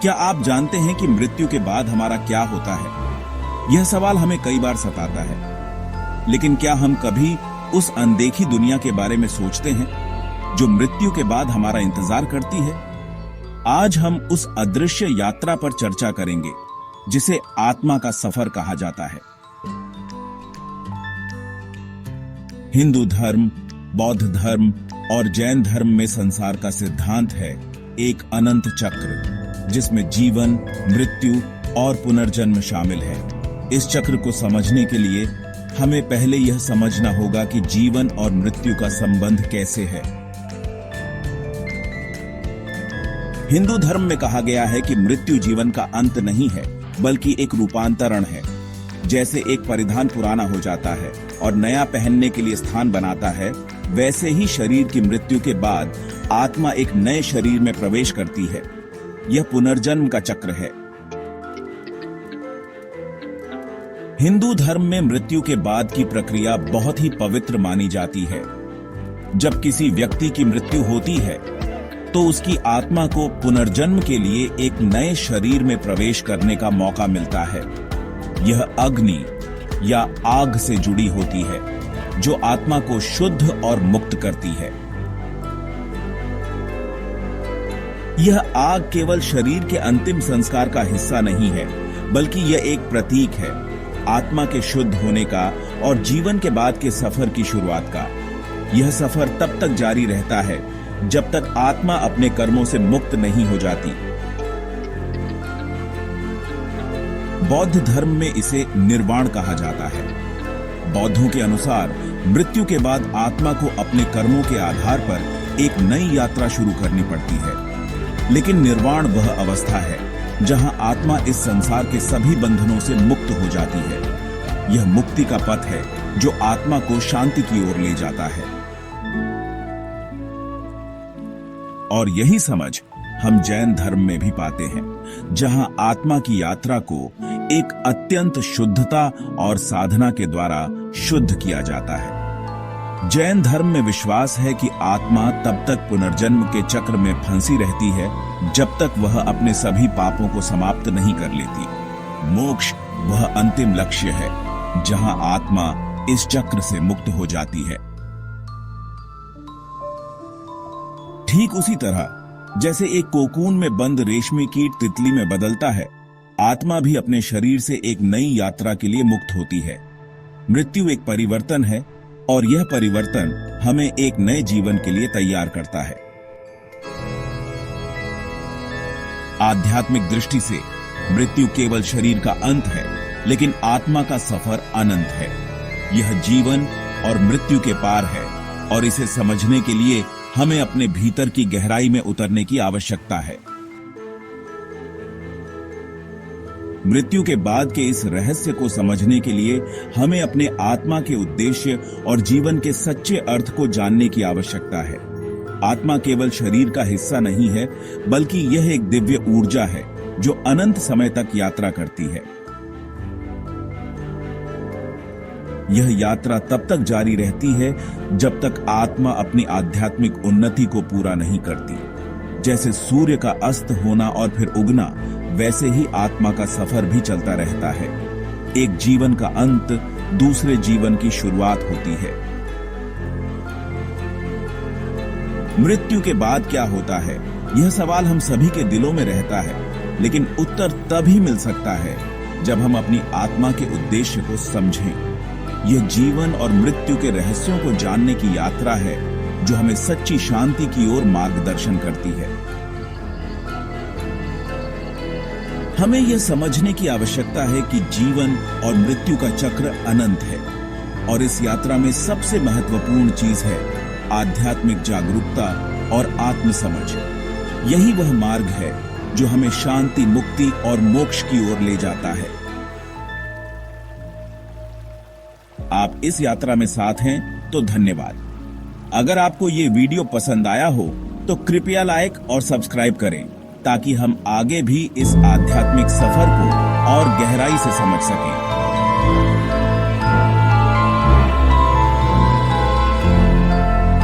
क्या आप जानते हैं कि मृत्यु के बाद हमारा क्या होता है? यह सवाल हमें कई बार सताता है, लेकिन क्या हम कभी उस अनदेखी दुनिया के बारे में सोचते हैं जो मृत्यु के बाद हमारा इंतजार करती है? आज हम उस अदृश्य यात्रा पर चर्चा करेंगे जिसे आत्मा का सफर कहा जाता है। हिंदू धर्म, बौद्ध धर्म और जैन धर्म में संसार का सिद्धांत है एक अनंत चक्र जिसमें जीवन, मृत्यु और पुनर्जन्म शामिल है। इस चक्र को समझने के लिए हमें पहले यह समझना होगा कि जीवन और मृत्यु का संबंध कैसे है। हिंदू धर्म में कहा गया है कि मृत्यु जीवन का अंत नहीं है, बल्कि एक रूपांतरण है। जैसे एक परिधान पुराना हो जाता है और नया पहनने के लिए स्थान बनाता है, वैसे ही शरीर की मृत्यु के बाद आत्मा एक नए शरीर में प्रवेश करती है। यह पुनर्जन्म का चक्र है। हिंदू धर्म में मृत्यु के बाद की प्रक्रिया बहुत ही पवित्र मानी जाती है। जब किसी व्यक्ति की मृत्यु होती है तो उसकी आत्मा को पुनर्जन्म के लिए एक नए शरीर में प्रवेश करने का मौका मिलता है। यह अग्नि या आग से जुड़ी होती है जो आत्मा को शुद्ध और मुक्त करती है। यह आग केवल शरीर के अंतिम संस्कार का हिस्सा नहीं है, बल्कि यह एक प्रतीक है आत्मा के शुद्ध होने का और जीवन के बाद के सफर की शुरुआत का। यह सफर तब तक जारी रहता है जब तक आत्मा अपने कर्मों से मुक्त नहीं हो जाती। बौद्ध धर्म में इसे निर्वाण कहा जाता है। बौद्धों के अनुसार मृत्यु के बाद आत्मा को अपने कर्मों के आधार पर एक नई यात्रा शुरू करनी पड़ती है। लेकिन निर्वाण वह अवस्था है जहां आत्मा इस संसार के सभी बंधनों से मुक्त हो जाती है। यह मुक्ति का पथ है जो आत्मा को शांति की ओर ले जाता है। और यही समझ हम जैन धर्म में भी पाते हैं, जहां आत्मा की यात्रा को एक अत्यंत शुद्धता और साधना के द्वारा शुद्ध किया जाता है। जैन धर्म में विश्वास है कि आत्मा तब तक पुनर्जन्म के चक्र में फंसी रहती है जब तक वह अपने सभी पापों को समाप्त नहीं कर लेती। मोक्ष वह अंतिम लक्ष्य है जहां आत्मा इस चक्र से मुक्त हो जाती है। ठीक उसी तरह जैसे एक कोकून में बंद रेशमी कीट तितली में बदलता है, आत्मा भी अपने शरीर से एक नई यात्रा के लिए मुक्त होती है। मृत्यु एक परिवर्तन है और यह परिवर्तन हमें एक नए जीवन के लिए तैयार करता है। आध्यात्मिक दृष्टि से मृत्यु केवल शरीर का अंत है, लेकिन आत्मा का सफर अनंत है। यह जीवन और मृत्यु के पार है और इसे समझने के लिए हमें अपने भीतर की गहराई में उतरने की आवश्यकता है। मृत्यु के बाद के इस रहस्य को समझने के लिए हमें अपने आत्मा के उद्देश्य और जीवन के सच्चे अर्थ को जानने की आवश्यकता है। आत्मा केवल शरीर का हिस्सा नहीं है, बल्कि यह एक दिव्य ऊर्जा है जो अनंत समय तक यात्रा करती है। यह यात्रा तब तक जारी रहती है जब तक आत्मा अपनी आध्यात्मिक उन्नति को पूरा नहीं करती। जैसे सूर्य का अस्त होना और फिर उगना, वैसे ही आत्मा का सफर भी चलता रहता है। एक जीवन का अंत दूसरे जीवन की शुरुआत होती है। मृत्यु के बाद क्या होता है, यह सवाल हम सभी के दिलों में रहता है, लेकिन उत्तर तभी मिल सकता है जब हम अपनी आत्मा के उद्देश्य को समझें। यह जीवन और मृत्यु के रहस्यों को जानने की यात्रा है जो हमें सच्ची शांति की ओर मार्गदर्शन करती है। हमें यह समझने की आवश्यकता है कि जीवन और मृत्यु का चक्र अनंत है और इस यात्रा में सबसे महत्वपूर्ण चीज है आध्यात्मिक जागरूकता और आत्मसमझ। यही वह मार्ग है जो हमें शांति, मुक्ति और मोक्ष की ओर ले जाता है। आप इस यात्रा में साथ हैं तो धन्यवाद। अगर आपको ये वीडियो पसंद आया हो तो कृपया लाइक और सब्सक्राइब करें ताकि हम आगे भी इस आध्यात्मिक सफर को और गहराई से समझ सकें।